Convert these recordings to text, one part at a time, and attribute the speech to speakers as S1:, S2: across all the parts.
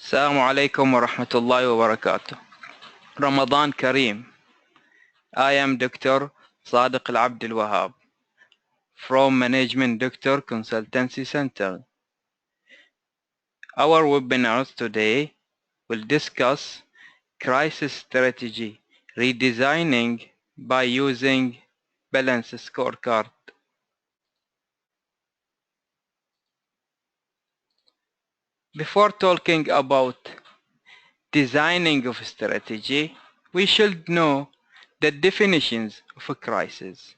S1: Assalamu alaikum wa rahmatullahi wa barakatuh. Ramadan Kareem. I am Doctor Sadeq AlAbdulwahab from Management Doctor Consultancy Center. Our webinars today will discuss crisis strategy, redesigning by using Balanced Scorecard. Before talking about designing of strategy, we should know the definitions of a crisis.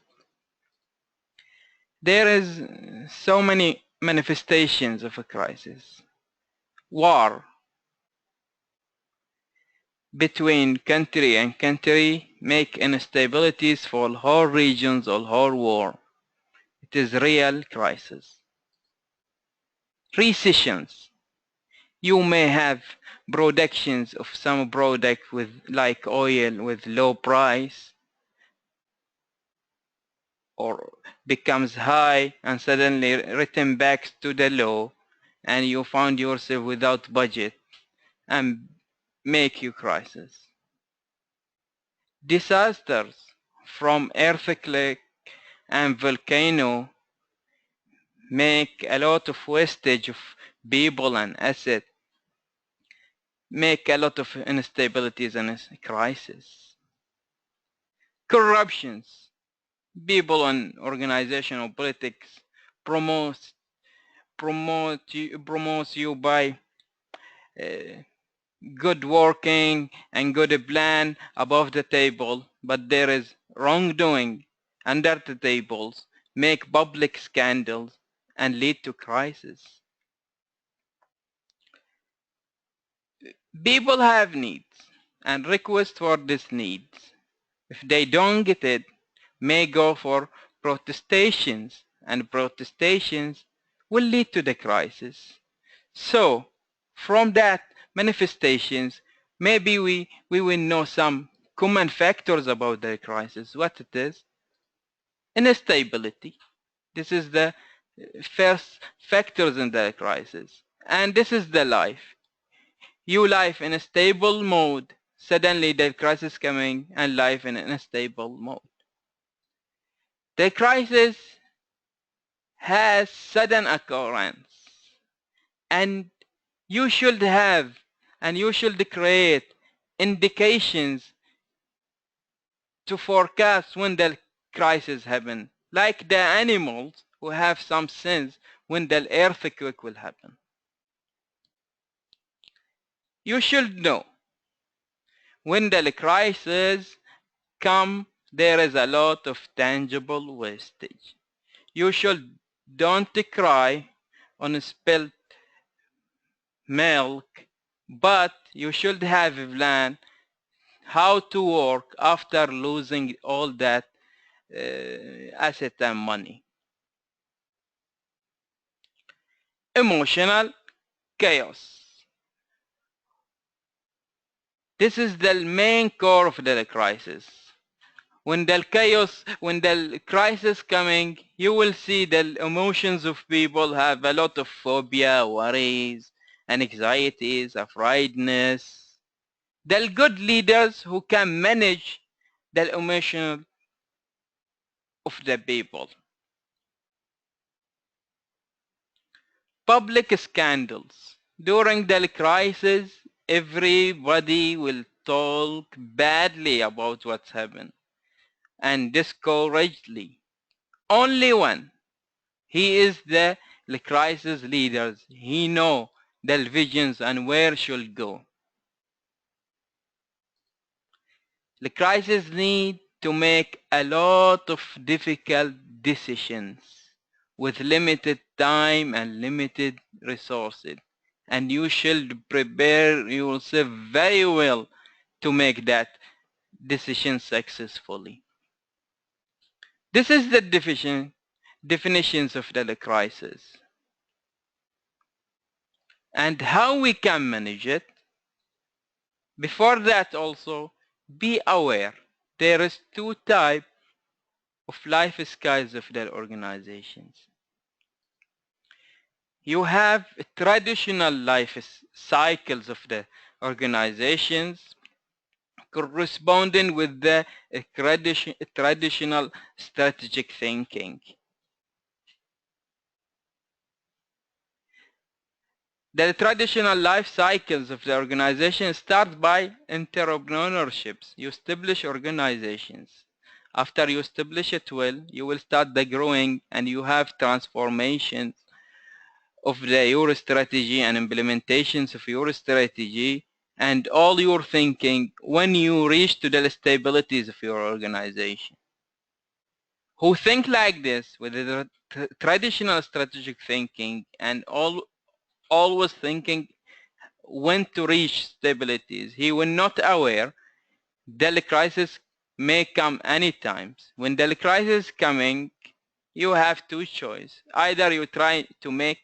S1: There is so many manifestations of a crisis. War between country and country make instabilities for whole regions or whole war. It is real crisis. Recessions. You may have productions of some product with like oil with low price or becomes high and suddenly return back to the low and you found yourself without budget and make you crisis. Disasters from earthquake and volcano make a lot of wastage of people and assets, make a lot of instabilities and crisis. Corruptions. People and organizational politics promotes you by good working and good plan above the table, but there is wrongdoing under the tables, make public scandals and lead to crisis. People have needs and request for these needs. If they don't get it, may go for protestations, and protestations will lead to the crisis. So from that manifestations, maybe we will know some common factors about the crisis. What it is? Instability. This is the first factors in the crisis. And this is the life. You live in a stable mode, suddenly the crisis coming and life in an unstable mode. The crisis has sudden occurrence and you should have and you should create indications to forecast when the crisis happen, like the animals who have some sense when the earthquake will happen. You should know when the crisis come, there is a lot of tangible wastage. You should don't cry on spilled milk, but you should have a plan how to work after losing all that asset and money. Emotional chaos. This is the main core of the crisis. When the crisis coming, you will see the emotions of people have a lot of phobia, worries, and anxieties, afraidness. The good leaders who can manage the emotion of the people. Public scandals. During the crisis, everybody will talk badly about what's happened and discouragedly. Only one. He is the crisis leader. He know the visions and where should go. The crisis need to make a lot of difficult decisions with limited time and limited resources. And you should prepare yourself very well to make that decision successfully. This is the definitions of the crisis. And how we can manage it. Before that also, be aware there is two types of life styles of their organizations. You have traditional life cycles of the organizations corresponding with the traditional strategic thinking. The traditional life cycles of the organization start by entrepreneurships. You establish organizations. After you establish it well, you will start the growing and you have transformations of your strategy and implementations of your strategy and all your thinking when you reach to the stabilities of your organization. Who think like this with the traditional strategic thinking and always thinking when to reach stabilities. He was not aware the crisis may come anytime. When the crisis is coming, you have two choices. Either you try to make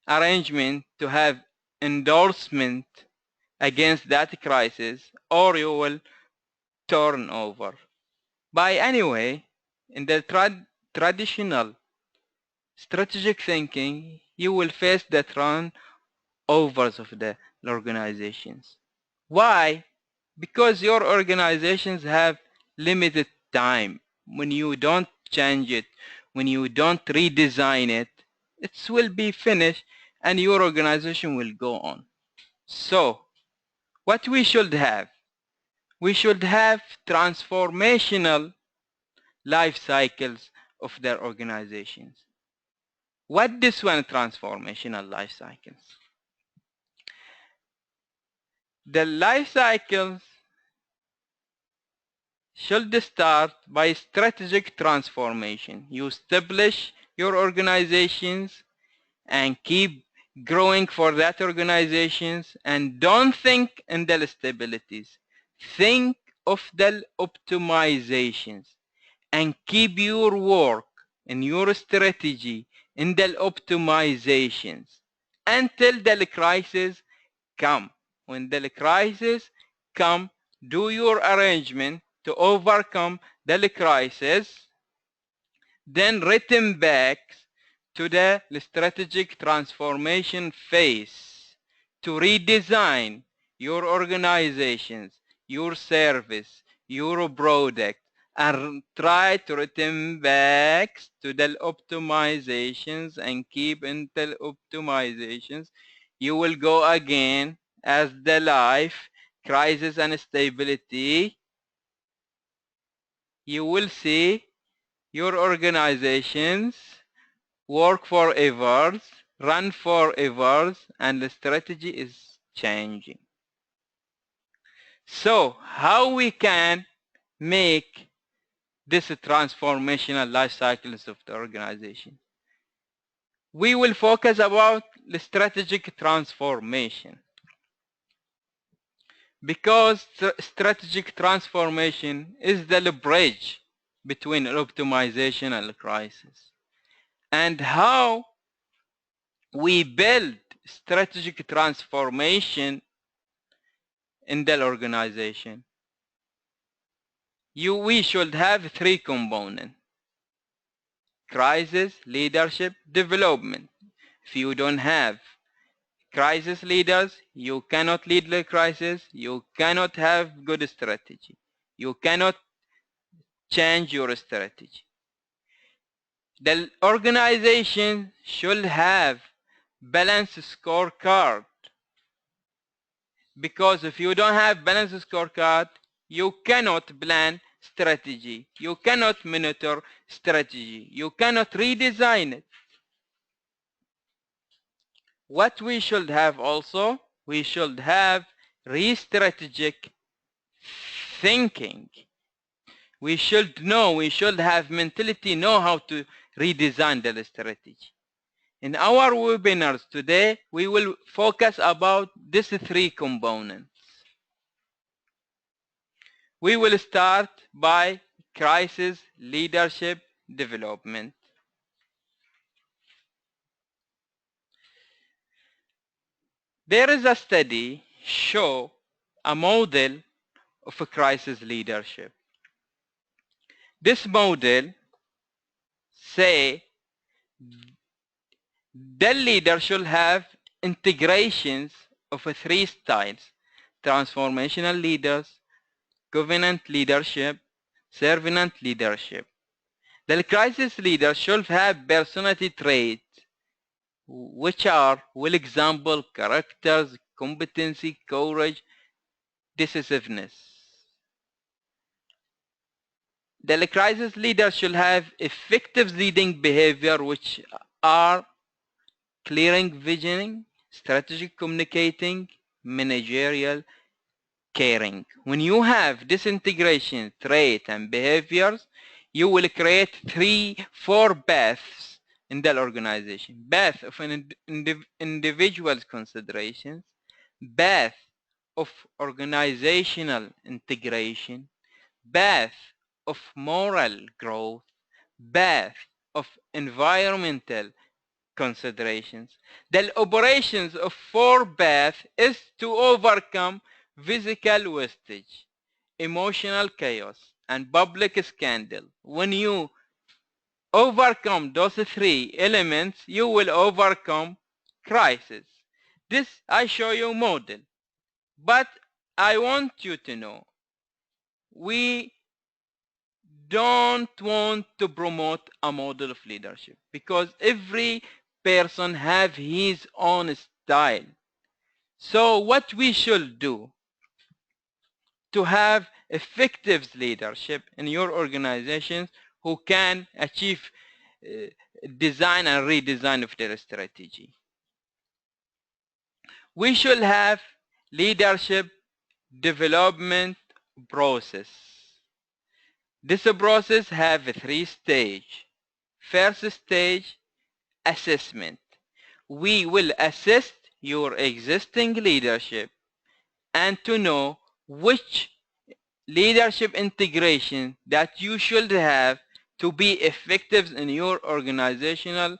S1: arrangement to have endorsement against that crisis, or you will turn over. By anyway, in the traditional strategic thinking, you will face the turnovers of the organizations. Why? Because your organizations have limited time. When you don't change it, when you don't redesign it, it will be finished and your organization will go on. So, what we should have? We should have transformational life cycles of their organizations. What this one transformational life cycles? The life cycles should start by strategic transformation. You establish your organizations and keep growing for that organizations and don't think in the stabilities. Think of the optimizations and keep your work and your strategy in the optimizations until the crisis come. When the crisis come, do your arrangement to overcome the crisis, then return back to the strategic transformation phase to redesign your organizations, your service, your product, and try to return back to the optimizations and keep until optimizations. You will go again as the life, crisis and stability. You will see your organizations work forever, run forever, and the strategy is changing. So how we can make this transformational life cycles of the organization? We will focus about the strategic transformation. Because strategic transformation is the bridge between optimization and crisis. And how we build strategic transformation in the organization. We should have three components: crisis, leadership, development. If you don't have crisis leaders, you cannot lead the crisis, you cannot have good strategy, you cannot change your strategy. The organization should have balanced scorecard, because if you don't have balanced scorecard, you cannot plan strategy, you cannot monitor strategy, you cannot redesign it. What we should have also, we should have re-strategic thinking. We should know, we should have mentality, know how to redesign the strategy. In our webinars today, we will focus about these three components. We will start by crisis, leadership, development. There is a study show a model of a crisis leadership. This model say the leader should have integrations of three styles: transformational leaders, covenant leadership, servant leadership. The crisis leader should have personality traits which are well example characters, competency, courage, decisiveness. The crisis leader should have effective leading behavior which are clearing visioning, strategic communicating, managerial, caring. When you have disintegration, trait, and behaviors, you will create 3-4 paths in the organization. Path of an individual's considerations, path of organizational integration, path of moral growth, path of environmental considerations. The operations of 4 paths is to overcome physical wastage, emotional chaos, and public scandal. When you overcome those 3 elements, you will overcome crisis. This I show you model, but I want you to know we don't want to promote a model of leadership because every person have his own style. So what we should do to have effective leadership in your organizations who can achieve design and redesign of their strategy. We should have leadership development process. This process have 3 stages. First stage, assessment. We will assess your existing leadership and to know which leadership integration that you should have to be effective in your organizational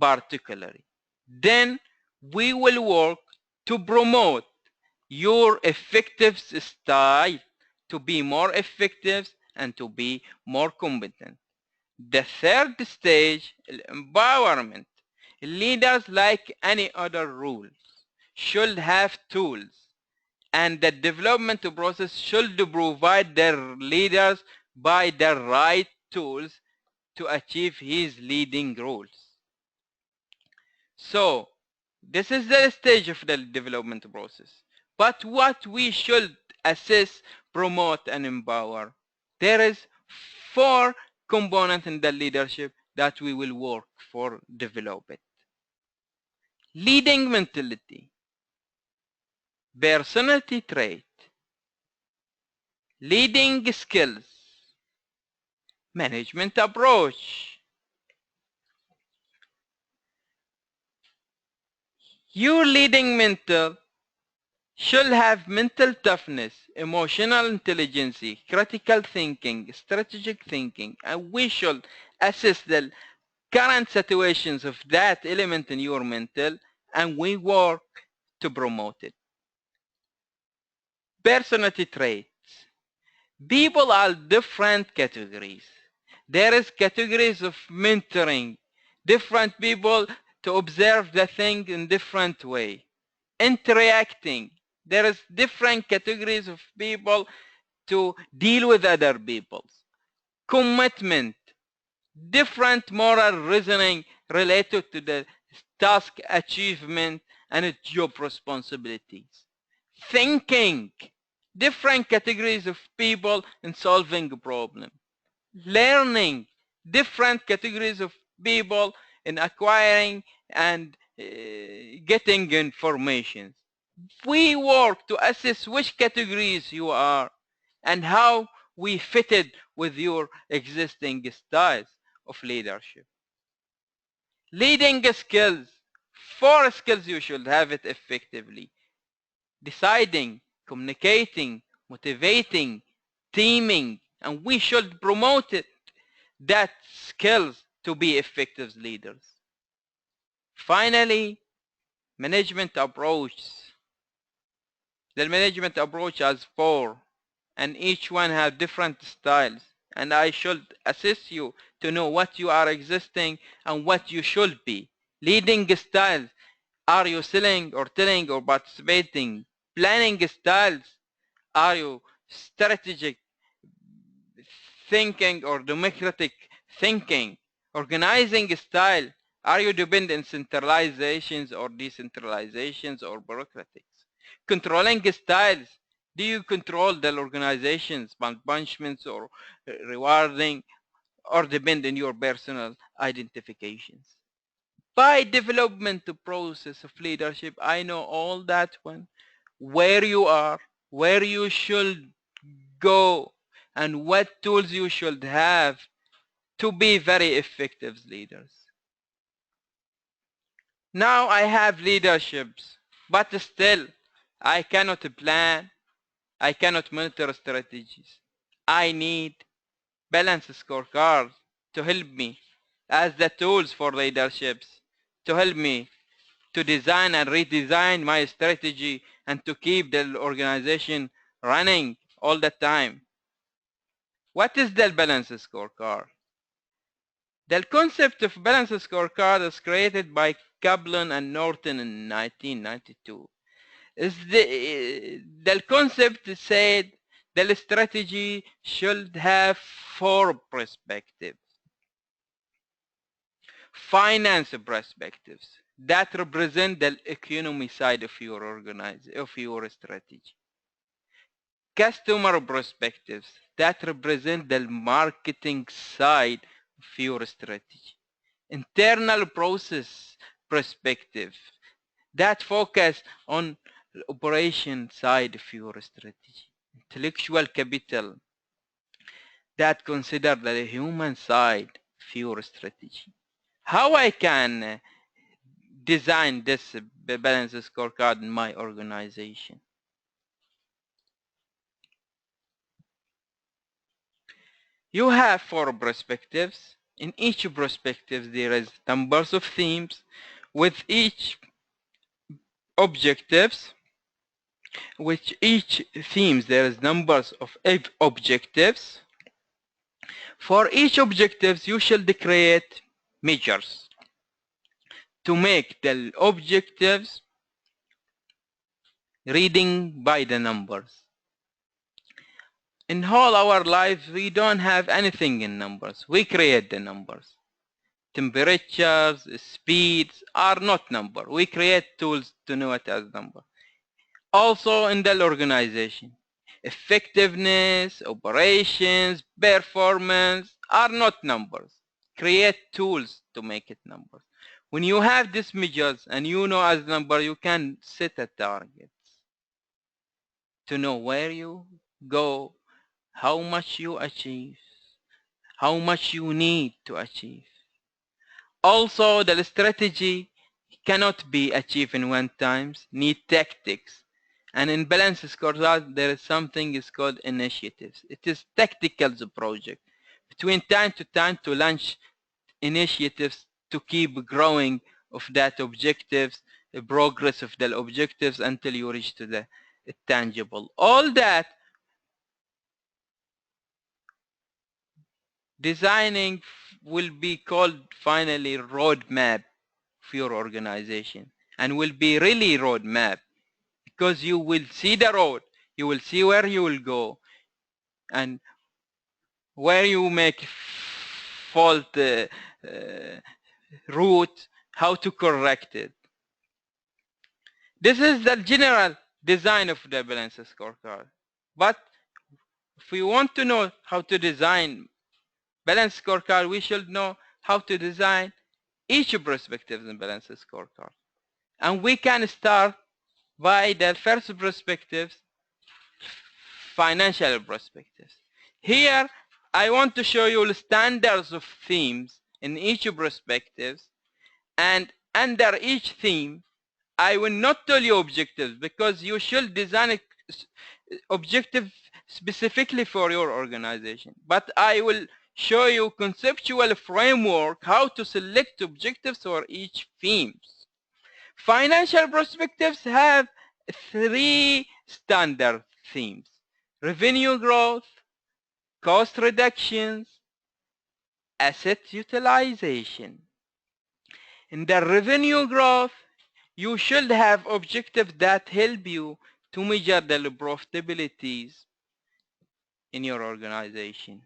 S1: particularly. Then we will work to promote your effective style to be more effective and to be more competent. The third stage, empowerment. Leaders, like any other rules, should have tools, and the development process should provide their leaders by the right tools to achieve his leading roles. So this is the stage of the development process. But what we should assess, promote, and empower, there is 4 components in the leadership that we will work for develop it. Leading mentality, personality trait, leading skills, management approach. Your leading mentor should have mental toughness, emotional intelligence, critical thinking, strategic thinking, and we should assess the current situations of that element in your mental and we work to promote it. Personality traits. People are different categories. There is categories of mentoring, different people to observe the thing in different way. Interacting. There is different categories of people to deal with other people. Commitment. Different moral reasoning related to the task achievement and job responsibilities. Thinking. Different categories of people in solving a problem. Learning. Different categories of people in acquiring and getting information. We work to assess which categories you are and how we fitted with your existing styles of leadership. Leading skills. 4 skills you should have it effectively. Deciding, communicating, motivating, teaming, and we should promote it, that skills to be effective leaders. Finally, management approach. The management approach has 4 and each one has different styles, and I should assist you to know what you are existing and what you should be. Leading styles Are you selling or telling or participating? Planning styles. Are you strategic thinking or democratic thinking? Organizing style. Are you dependent centralizations or decentralizations or bureaucratics? Controlling styles. Do you control the organizations, punishments or rewarding, or depend on your personal identifications? By development process of leadership, I know all that one, where you are, where you should go, and what tools you should have to be very effective leaders. Now I have leaderships, but still I cannot plan, I cannot monitor strategies. I need balanced scorecards to help me as the tools for leaderships, to help me to design and redesign my strategy and to keep the organization running all the time. What is the balanced scorecard? The concept of balanced scorecard is created by Kaplan and Norton in 1992. The concept said the strategy should have four perspectives. Finance perspectives that represent the economy side of your strategy. Customer perspectives that represent the marketing side of your strategy. Internal process perspective that focus on the operation side of your strategy. Intellectual capital that consider the human side of your strategy. How I can design this balanced scorecard in my organization? You have four perspectives. In each perspective, there is numbers of themes. With each objectives, with each themes, there is numbers of objectives. For each objectives, you should create measures to make the objectives reading by the numbers. In all our lives, we don't have anything in numbers. We create the numbers. Temperatures, speeds are not number. We create tools to know it as number. Also in the organization, effectiveness, operations, performance are not numbers. Create tools to make it numbers. When you have these measures and you know as number, you can set a target to know where you go, how much you achieve, how much you need to achieve. Also, the strategy cannot be achieved in one time, need tactics. And in balanced scorecard, there is something is called initiatives. It is tactical project. Between time to launch initiatives to keep growing of that objectives, the progress of the objectives until you reach to the tangible. All that designing will be called finally roadmap for your organization, and will be really roadmap because you will see the road, you will see where you will go, and where you make fault route, how to correct it. This is the general design of the balanced scorecard. But if we want to know how to design balanced scorecard, we should know how to design each perspective in balanced scorecard. And we can start by the first perspective, financial perspectives. Here, I want to show you the standards of themes in each perspective, and under each theme, I will not tell you objectives because you should design an objective specifically for your organization. But I will show you conceptual framework how to select objectives for each themes. Financial perspectives have three standard themes: revenue growth, cost reductions, asset utilization. In the revenue growth, You should have objectives that help you to measure the profitabilities in your organization.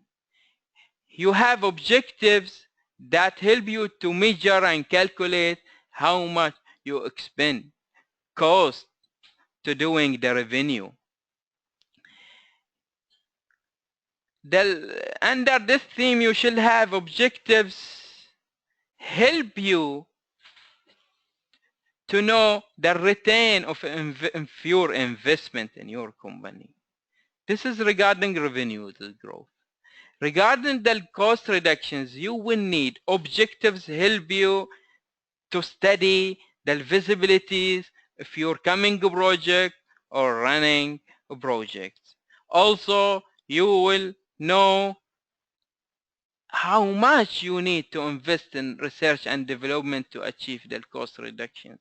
S1: You have objectives that help you to measure and calculate how much you expend, cost to doing the revenue. Under this theme, you should have objectives help you to know the return of your investment in your company. This is regarding revenue growth. Regarding the cost reductions, you will need objectives help you to study the visibilities of your coming project or running projects. Also, you will know how much you need to invest in research and development to achieve the cost reductions.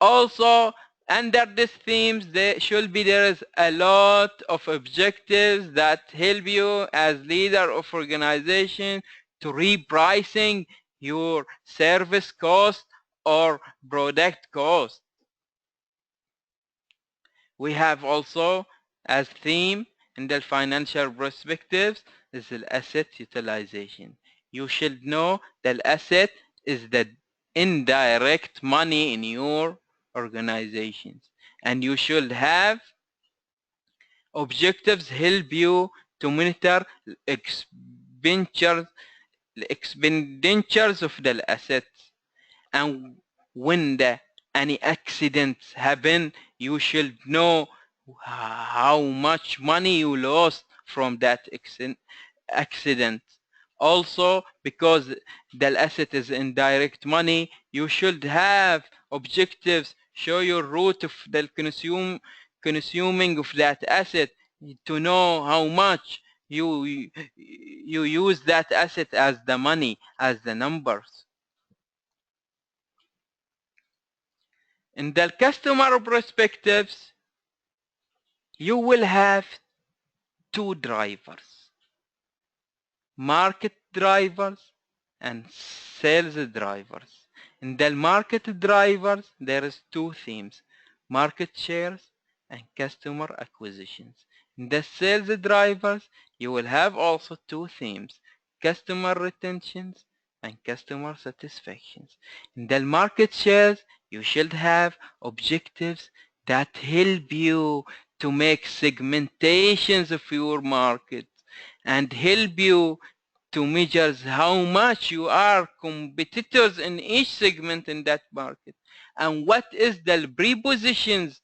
S1: Also, under these themes, there is a lot of objectives that help you as leader of organization to repricing your service cost or product cost. We have also as theme in the financial perspectives is the asset utilization. You should know that asset is the indirect money in your organizations, and you should have objectives help you to monitor expenditures of the assets, and when any accidents happen, you should know how much money you lost from that accident. Also, because the asset is indirect money, you should have objectives show your route of the consuming of that asset to know how much you use that asset as the money, as the numbers. In the customer perspectives, you will have two drivers: market drivers and sales drivers. In the market drivers, there is two themes: market shares and customer acquisitions. In the sales drivers, you will have also two themes: customer retentions and customer satisfactions. In the market shares, you should have objectives that help you to make segmentations of your market and help you to measure how much you are competitors in each segment in that market, and what is the prepositions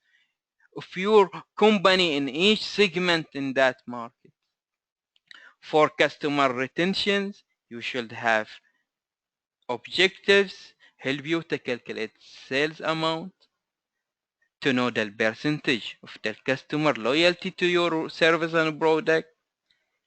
S1: of your company in each segment in that market. For customer retentions, you should have objectives help you to calculate sales amount, to know the percentage of the customer loyalty to your service and product,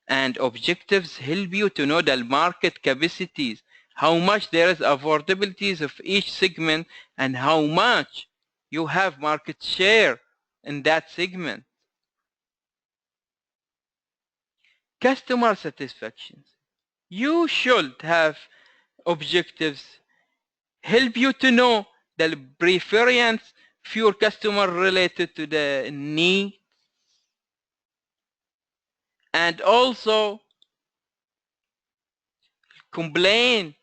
S1: and objectives help you to know the market capacities, how much there is affordabilities of each segment and how much you have market share in that segment. Customer satisfaction. You should have objectives help you to know the preference of your customer related to the need, and also complain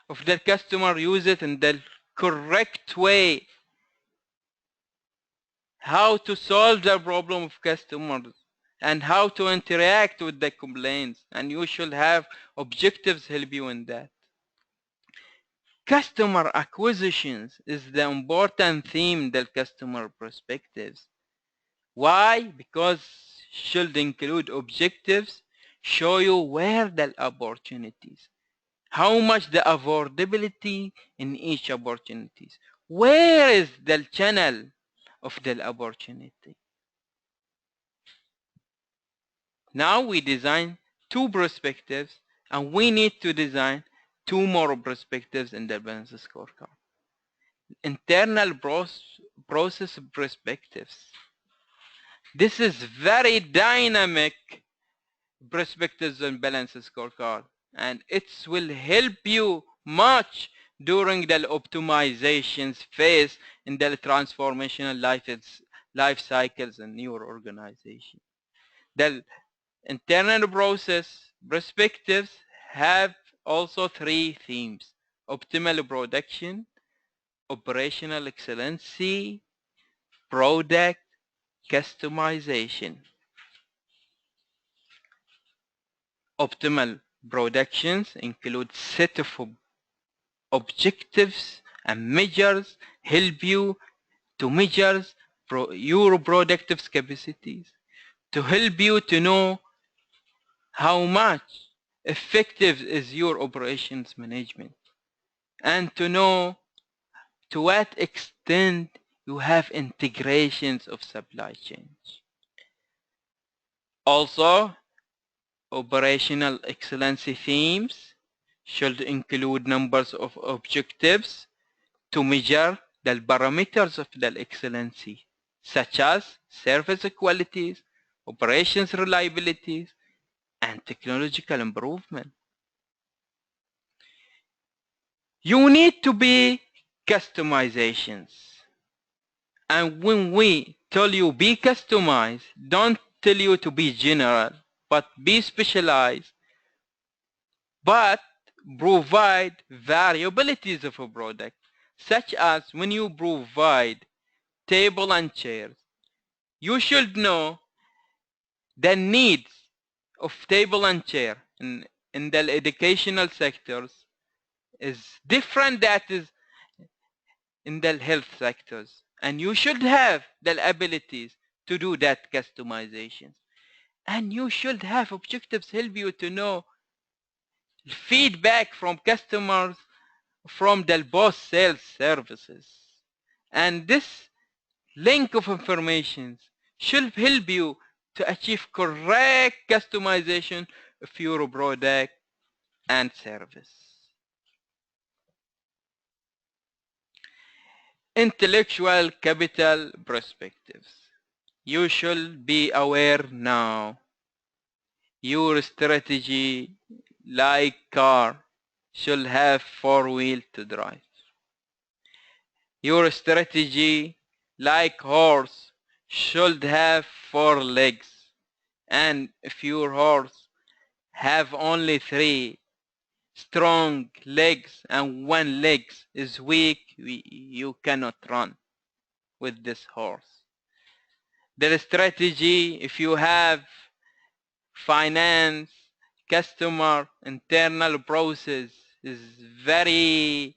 S1: of the customer use it in the correct way, how to solve the problem of customers and how to interact with the complaints, and you should have objectives help you in that. Customer acquisitions is the important theme in the customer perspectives. Why? Because should include objectives show you where the opportunities, how much the affordability in each opportunities, where is the channel of the opportunity. Now we design two perspectives, and we need to design two more perspectives in the Balanced Scorecard. Internal process perspectives. This is very dynamic perspectives in Balanced Scorecard, and it will help you much during the optimizations phase in the transformational life cycles in your organization. The internal process perspectives have also three themes: optimal production, operational excellency, product customization. Optimal productions include set of objectives and measures help you to measure your productive capacities, to help you to know how much effective is your operations management, and to know to what extent you have integrations of supply chains. Also, operational excellency themes should include numbers of objectives to measure the parameters of the excellency, such as service qualities, operations reliabilities, and technological improvement. You need to be customizations. And when we tell you be customized, don't tell you to be general, but be specialized, but provide variabilities of a product, such as when you provide table and chairs, you should know the needs of table and chair in the educational sectors is different that is in the health sectors, and you should have the abilities to do that customization, and you should have objectives help you to know feedback from customers from the post sales services, and this link of information should help you to achieve correct customization of your product and service. Intellectual capital perspectives. You should be aware now. Your strategy, like car, should have 4 wheels to drive. Your strategy, like horse, should have 4 legs. And if your horse have only 3 strong legs and 1 leg is weak, you cannot run with this horse. The strategy, if you have finance, customer, internal process, is very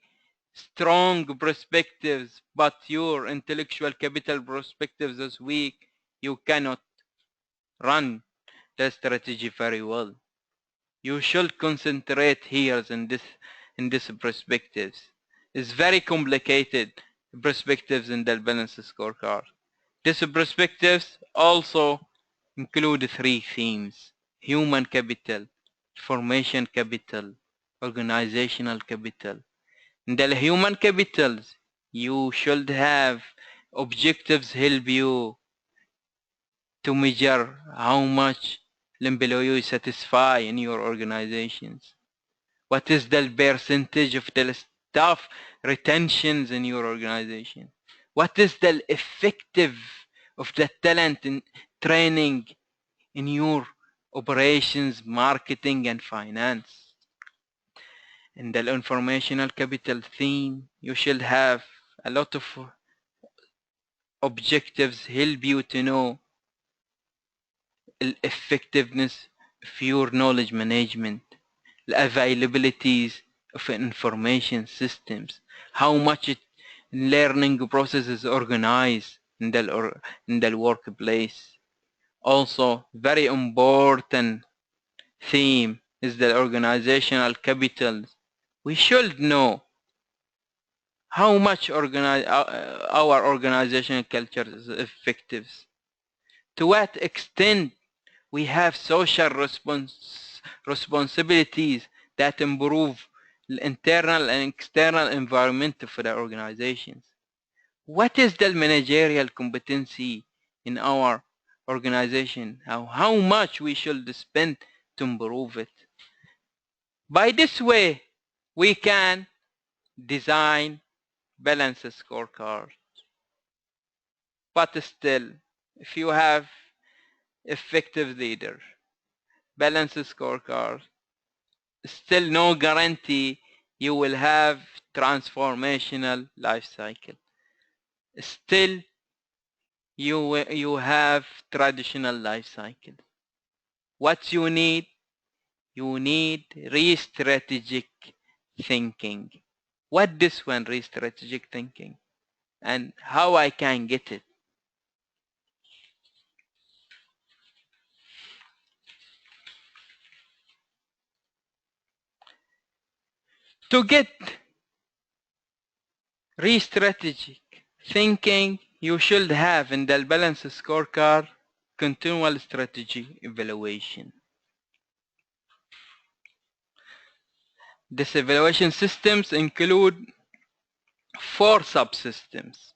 S1: strong perspectives, but your intellectual capital perspectives is weak, you cannot run the strategy very well. You should concentrate here in this perspectives. It's very complicated perspectives in the balanced scorecard. These perspectives also include 3 themes: human capital, information capital, organizational capital. In the human capitals, you should have objectives help you to measure how much employee satisfy in your organizations. What is the percentage of the staff retentions in your organization? What is the effective of the talent in training in your operations, marketing, and finance? In the informational capital theme, you should have a lot of objectives help you to know the effectiveness of your knowledge management, the availabilities of information systems, how much learning process is organized in the workplace. Also, very important theme is the organizational capital. We should know how much our organizational culture is effective, to what extent we have social responsibilities that improve the internal and external environment for the organizations. What is the managerial competency in our organization? How much we should spend to improve it? By this way, we can design balanced scorecard. But still, if you have effective leader, balanced scorecard, still no guarantee you will have transformational life cycle. Still you have traditional life cycle. What you need re-strategic thinking. What this one re-strategic thinking and how I can get it? To get re-strategic thinking, you should have in the balanced scorecard continual strategy evaluation. This evaluation systems include 4 subsystems.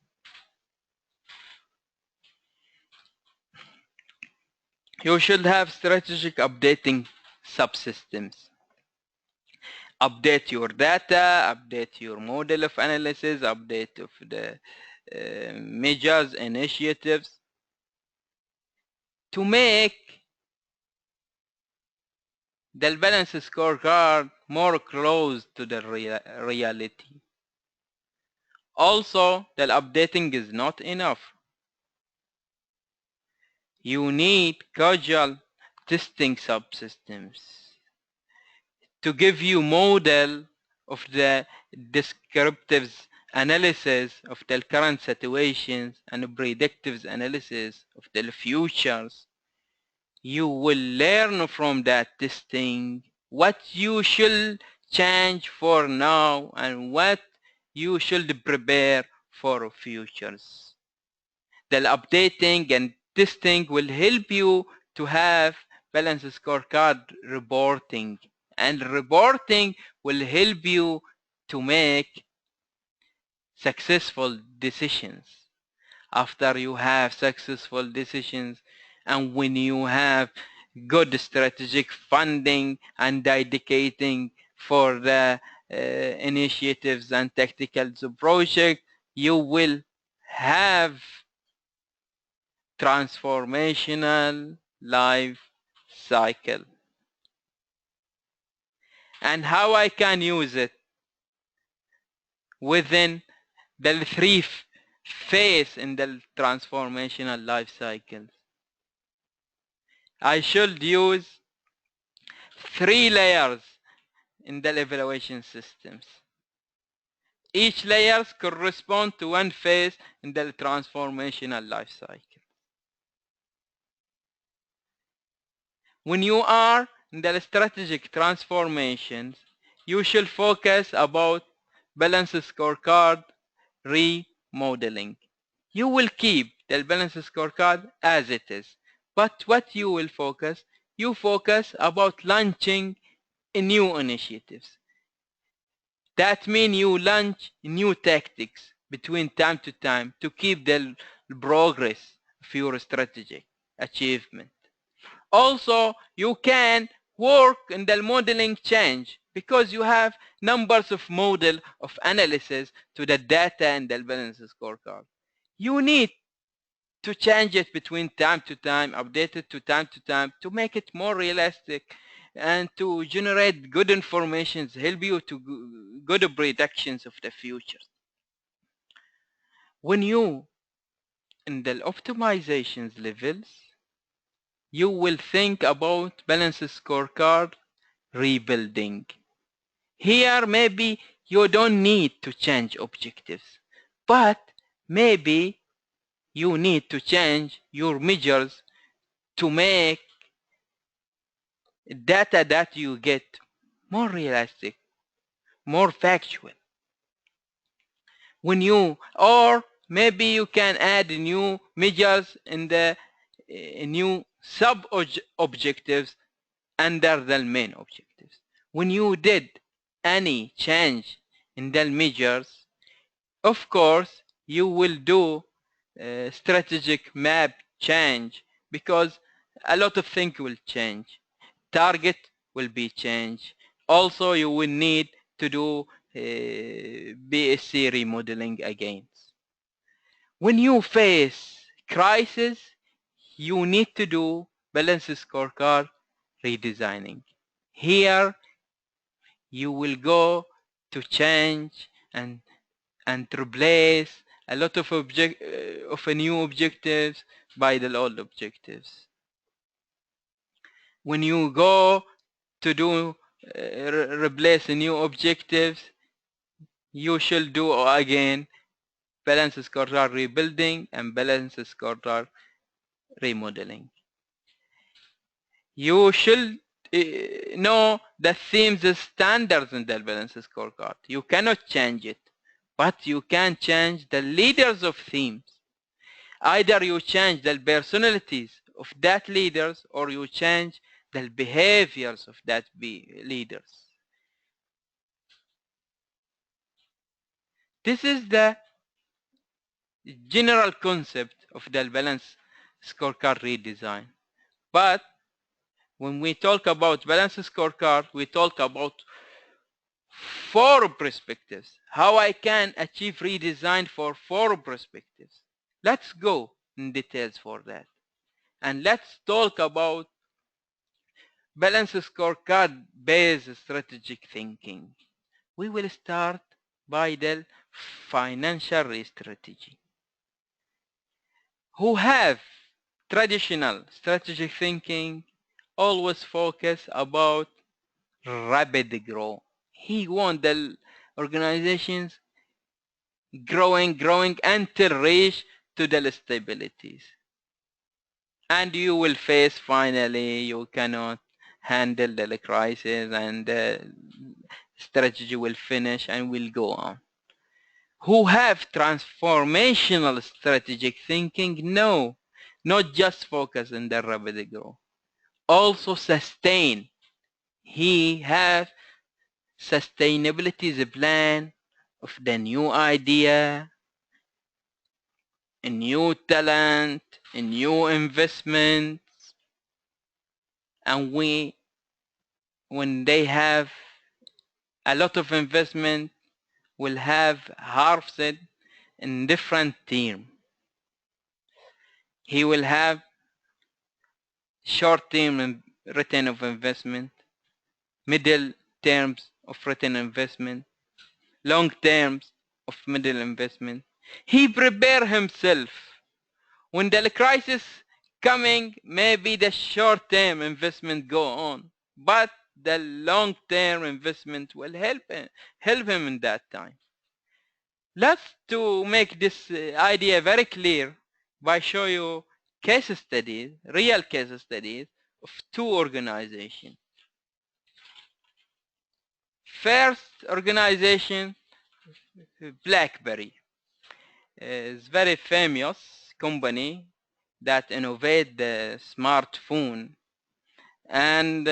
S1: You should have strategic updating subsystems. Update your data, update your model of analysis, update of the measures, initiatives to make the balanced scorecard more close to the reality. Also, the updating is not enough. You need causal testing subsystems to give you model of the descriptive analysis of the current situations and predictive analysis of the futures. You will learn from that testing what you should change for now and what you should prepare for futures. The updating and testing will help you to have balanced scorecard reporting, and reporting will help you to make successful decisions. After you have successful decisions and when you have good strategic funding and dedicating for the initiatives and tactical project, you will have transformational life cycle. And how I can use it within the 3 phases in the transformational life cycles. I should use 3 layers in the evaluation systems. Each layers correspond to 1 phase in the transformational life cycle. When you are in the strategic transformations, you should focus about balanced scorecard remodeling. You will keep the balanced scorecard as it is, but what you will focus? You focus about launching new initiatives. That means you launch new tactics between time to time to keep the progress of your strategic achievement. Also, you can work in the modeling change because you have numbers of model of analysis to the data and the balanced scorecard. You need to change it between time to time, update it to time to make it more realistic and to generate good information, help you to good predictions of the future. When you in the optimizations levels, you will think about balanced scorecard rebuilding. Here maybe you don't need to change objectives, but maybe you need to change your measures to make data that you get more realistic, more factual. When you, or maybe you can add new measures in the new sub-objectives under the main objectives. When you did any change in the measures, of course, you will do strategic map change because a lot of things will change. Target will be changed. Also, you will need to do BSC remodeling against. When you face crisis, you need to do balanced scorecard redesigning. Here, you will go to change and replace a lot of new objectives by the old objectives. When you go to do replace new objectives, you should do again balanced scorecard rebuilding and balanced scorecard remodeling. You should know the themes standards in the balanced scorecard. You cannot change it, but you can change the leaders of themes. Either you change the personalities of that leaders, or you change the behaviors of that leaders. This is the general concept of the balanced scorecard redesign. But when we talk about balanced scorecard, we talk about 4 perspectives. How I can achieve redesign for 4 perspectives. Let's go in details for that. And let's talk about balanced scorecard based strategic thinking. We will start by the financial strategy. Who have traditional strategic thinking always focus about rapid growth. He want the organizations growing until reach to the stabilities. And you will face finally you cannot handle the crisis, and the strategy will finish and will go on. Who have transformational strategic thinking? No, not just focus on the rapid growth, also sustain. He has sustainability is a plan of the new idea, a new talent, a new investment, and when they have a lot of investment, will have harvested in different terms. He will have short-term return of investment, middle terms of return investment, long terms of middle investment. He prepare himself. When the crisis coming, maybe the short-term investment go on, but the long-term investment will help him in that time. Let's to make this idea very clear by show you case studies, real case studies of 2 organizations. First organization, BlackBerry, is very famous company that innovate the smartphone, and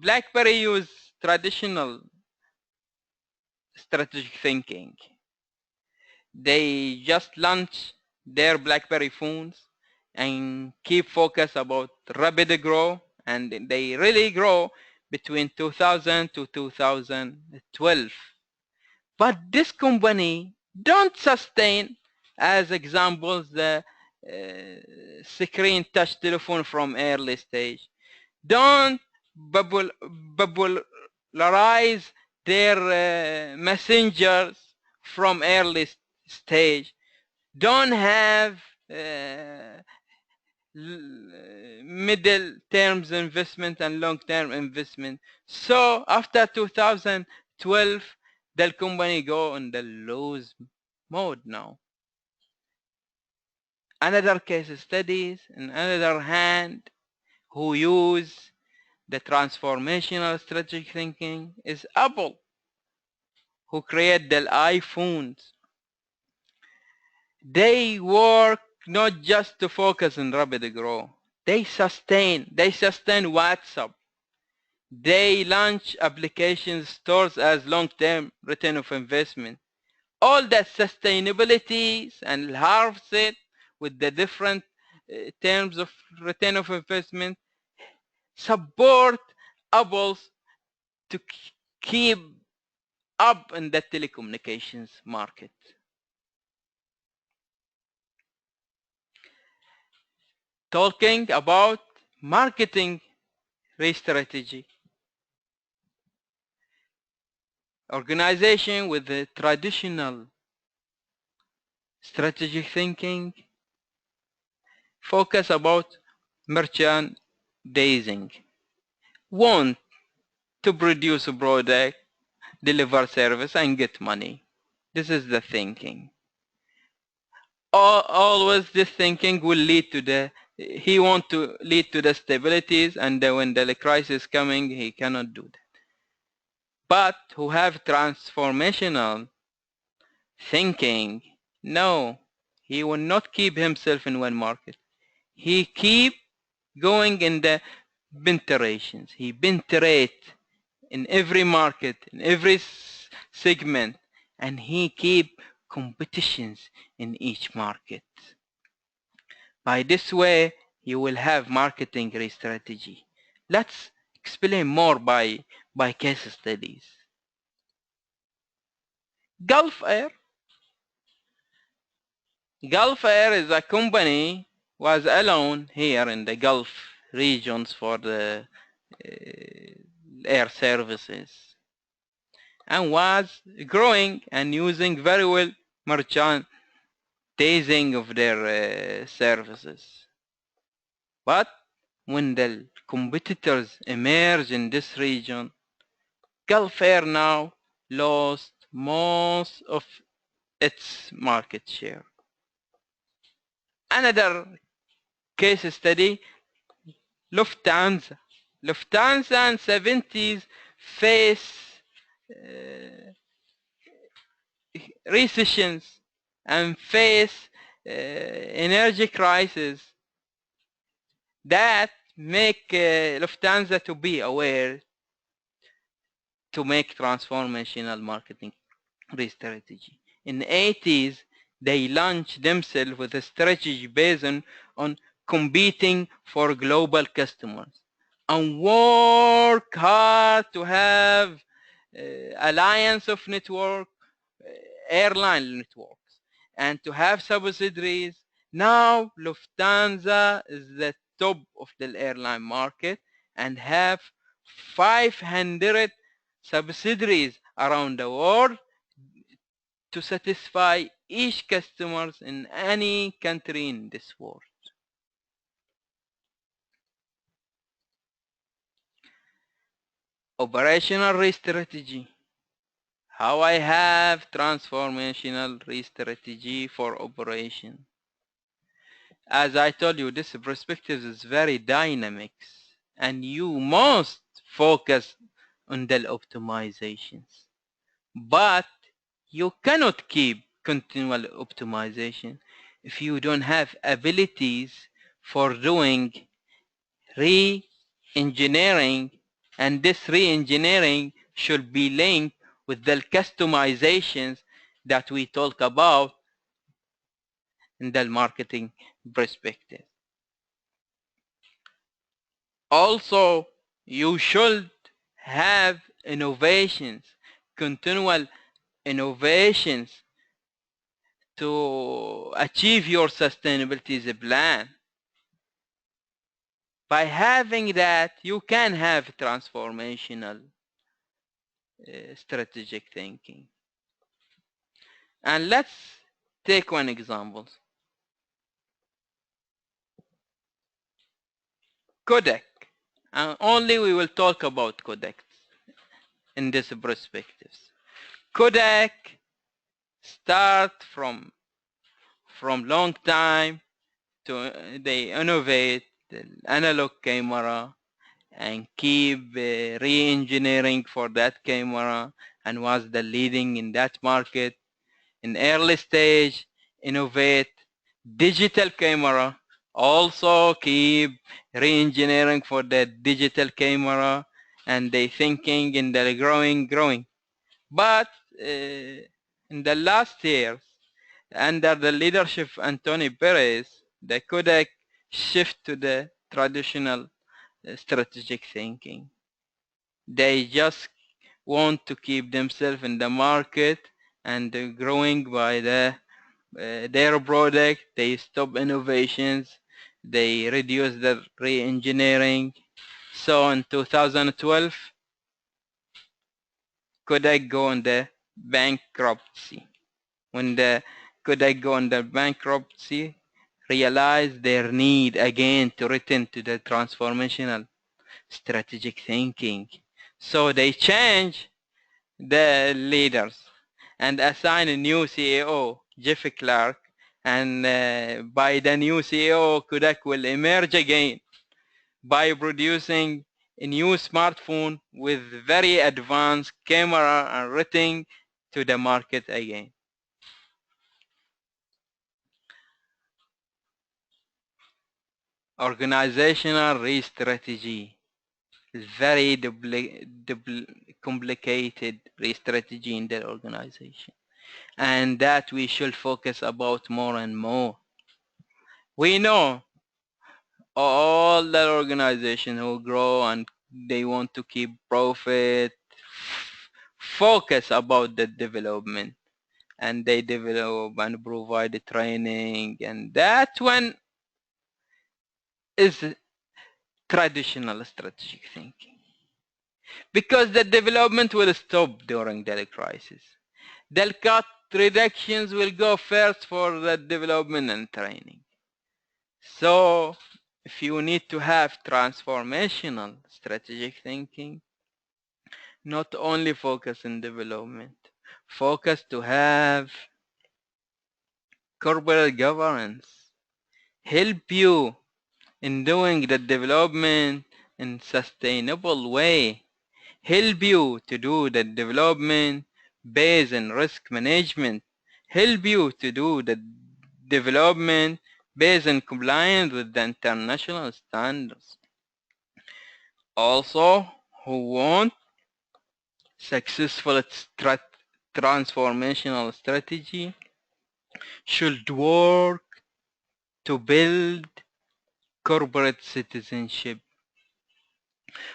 S1: BlackBerry use traditional strategic thinking. They just launch their BlackBerry phones and keep focus about rapid growth, and they really grow between 2000 to 2012. But this company don't sustain, as examples, the screen touch telephone from early stage. Don't popularize their messengers from early stage. Don't have middle terms investment and long term investment. So after 2012, the company go on the lose mode now. Another case studies, on another hand, who use the transformational strategic thinking is Apple, who create the iPhones. They work not just to focus on rapid growth. They sustain WhatsApp. They launch application stores as long-term return of investment. All that sustainability and harvest it with the different terms of return of investment support Apple's to keep up in the telecommunications market. Talking about marketing re-strategy. Organization with the traditional strategic thinking focus about merchandising, want to produce a product, deliver service, and get money. This is the thinking. Always this thinking will lead to he want to lead to the stabilities, and when the crisis coming, he cannot do that. But who have transformational thinking, no, he will not keep himself in one market. He keep going in the penetrations. He penetrate in every market, in every segment, and he keep competitions in each market. By this way, you will have marketing strategy. Let's explain more by case studies. Gulf Air. Gulf Air is a company was alone here in the Gulf regions for the air services, and was growing and using very well merchandising of their services. But when the competitors emerge in this region, Gulf Air now lost most of its market share. Another case study, Lufthansa. Lufthansa in 70s faced recessions and face energy crisis that make Lufthansa to be aware to make transformational marketing strategy. In the 80s, they launched themselves with a strategy based on competing for global customers and work hard to have alliance of network, airline networks, and to have subsidiaries. Now Lufthansa is the top of the airline market and have 500 subsidiaries around the world to satisfy each customers in any country in this world. Operational re-strategy. How I have transformational re-strategy for operation. As I told you, this perspective is very dynamic, and you must focus on the optimizations. But you cannot keep continual optimization if you don't have abilities for doing re-engineering, and this re-engineering should be linked with the customizations that we talk about in the marketing perspective. Also, you should have innovations, continual innovations to achieve your sustainability plan. By having that, you can have transformational strategic thinking. And let's take one example. Kodak. And only we will talk about Kodak in this perspectives. Kodak start from long time to they innovate the analog camera and keep re-engineering for that camera, and was the leading in that market. In early stage, innovate digital camera, also keep re-engineering for the digital camera, and they thinking in the growing. But in the last years, under the leadership of Anthony Perez, the Kodak shift to the traditional strategic thinking. They just want to keep themselves in the market and growing by their product. They stop innovations. They reduce the re-engineering. So in 2012, Kodak go under bankruptcy. When the Kodak go under bankruptcy, realize their need again to return to the transformational strategic thinking. So they change the leaders and assign a new CEO, Jeff Clark, and by the new CEO, Kodak will emerge again by producing a new smartphone with very advanced camera and rating to the market again. Organizational re-strategy is very complicated re-strategy in the organization, and that we should focus about more and more. We know all the organizations who grow and they want to keep profit focus about the development, and they develop and provide training, and that one is traditional strategic thinking, because the development will stop during the crisis. The cut reductions will go first for the development and training. So if you need to have transformational strategic thinking, not only focus in development, focus to have corporate governance help you in doing the development in sustainable way, help you to do the development based on risk management, help you to do the development based on compliance with the international standards. Also, who want successful transformational strategy should work to build corporate citizenship.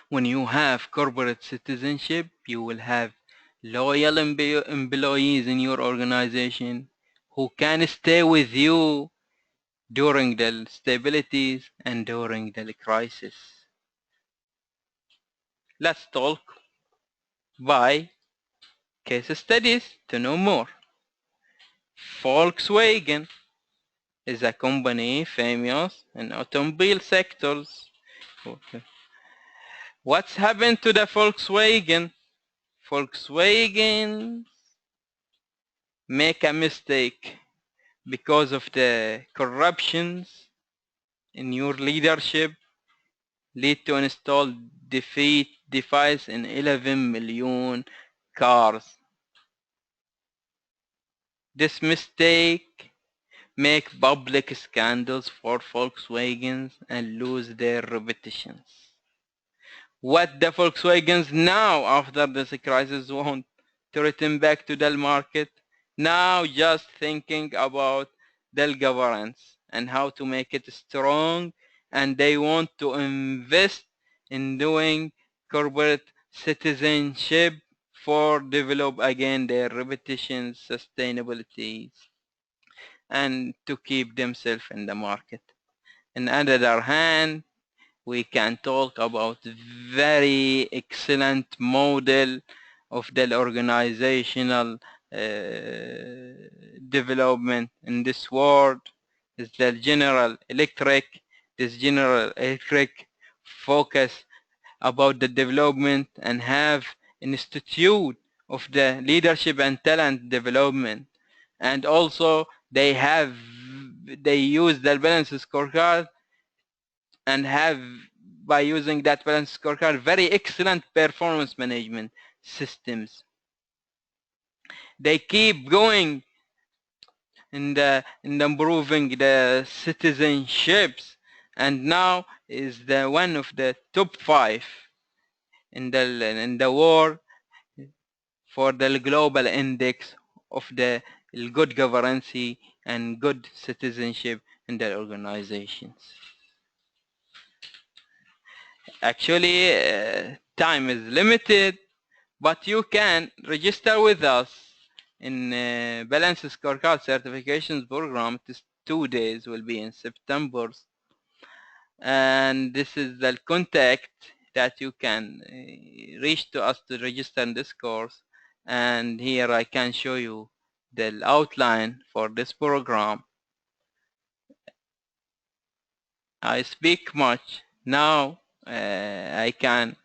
S1: When you have corporate citizenship, you will have loyal employees in your organization who can stay with you during the stabilities and during the crisis. Let's talk by case studies to know more. Volkswagen is a company famous in automobile sectors. What's happened to the Volkswagen? Volkswagen make a mistake because of the corruptions in your leadership, lead to install defeat device in 11 million cars. This mistake make public scandals for Volkswagens and lose their reputations. What the Volkswagens now after this crisis want to return back to the market, now just thinking about the governance and how to make it strong, and they want to invest in doing corporate citizenship for develop again their reputation, sustainability, and to keep themselves in the market. On the other hand, we can talk about very excellent model of the organizational development in this world is the General Electric. This General Electric focus about the development and have institute of the leadership and talent development, and also they use the Balanced Scorecard and have, by using that Balanced Scorecard, very excellent performance management systems. They keep going in improving the citizenships, and now is the one of the top 5 in the world for the global index of the good governance and good citizenship in the organizations. Actually, time is limited, but you can register with us in Balanced Scorecard certifications program. It is 2 days, will be in September, and this is the contact that you can reach to us to register in this course. And here I can show you the outline for this program. I speak much now. I can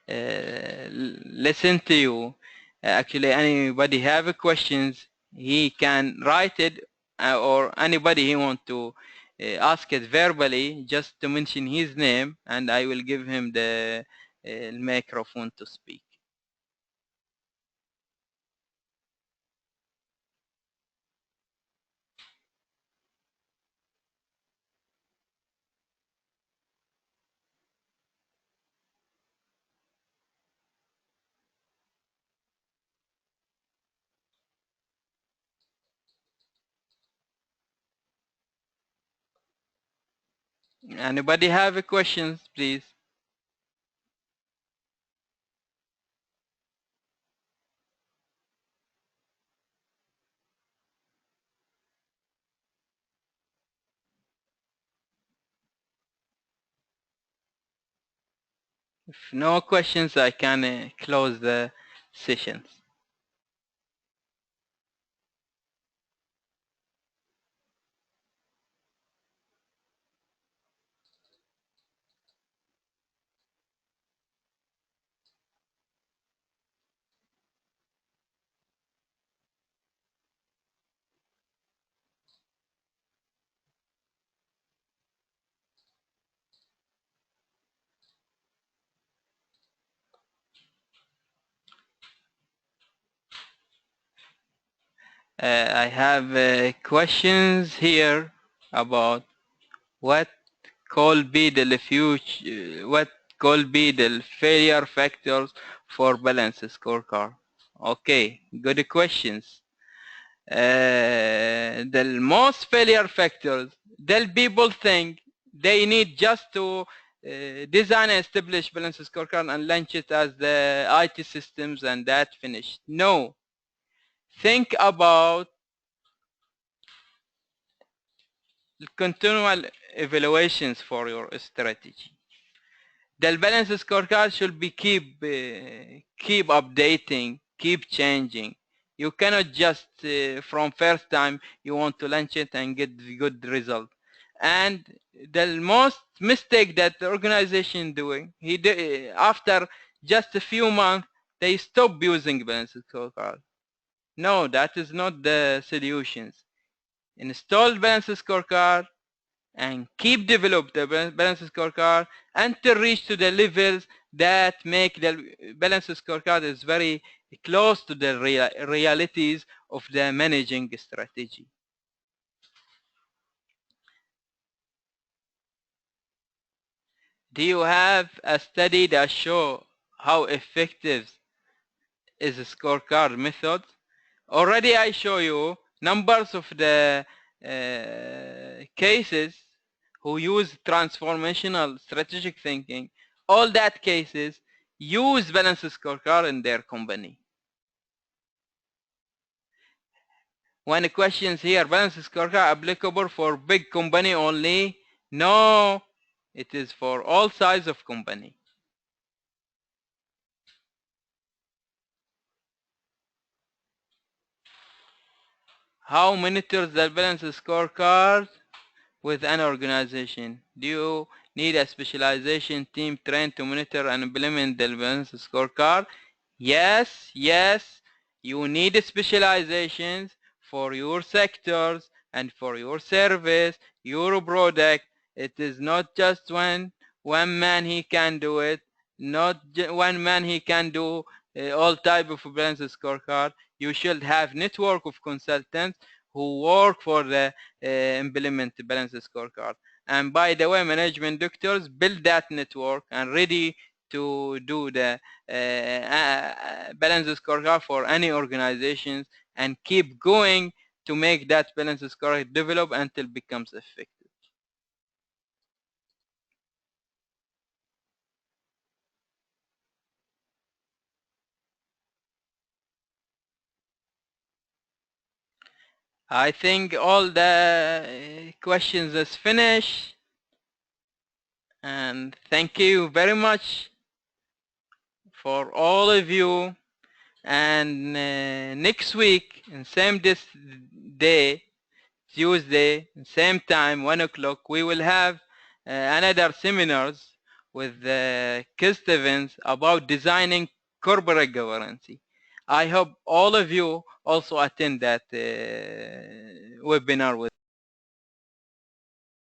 S1: listen to you. Actually, anybody have questions, he can write it, or anybody he want to ask it verbally, just to mention his name, and I will give him the microphone to speak. Anybody have questions, please? If no questions, I can close the sessions. I have questions here about what could be the future, what could be the failure factors for balanced scorecard. Okay, good questions. The most failure factors that people think they need just to design and establish balanced scorecard and launch it as the IT systems and that finished. No, think about continual evaluations for your strategy. The balance scorecard should be keep updating, keep changing. You cannot just from first time you want to launch it and get the good result. And the most mistake that the organization doing, after just a few months they stop using balance scorecard. No, that is not the solutions. Install balance scorecard and keep develop the balance scorecard until reach to the levels that make the balance scorecard is very close to the realities of the managing strategy. Do you have a study that show how effective is a scorecard method? Already I show you numbers of the cases who use transformational strategic thinking. All that cases use balanced scorecard in their company. When the questions here, balanced scorecard applicable for big company only? No, it is for all size of company. How monitors the balanced scorecard with an organization? Do you need a specialization team trained to monitor and implement the balanced scorecard? Yes, yes, you need specializations for your sectors and for your service, your product. It is not just one man he can do it. Not one man he can do all type of balanced scorecard. You should have network of consultants who work for the implement balanced scorecard. And by the way, management doctors build that network and ready to do the balanced scorecard for any organizations and keep going to make that balanced scorecard develop until it becomes effective. I think all the questions is finished, and thank you very much for all of you. And next week, in same this day, Tuesday, same time, 1 o'clock, we will have another seminars with guest events about designing corporate governance. I hope all of you also attend that webinar with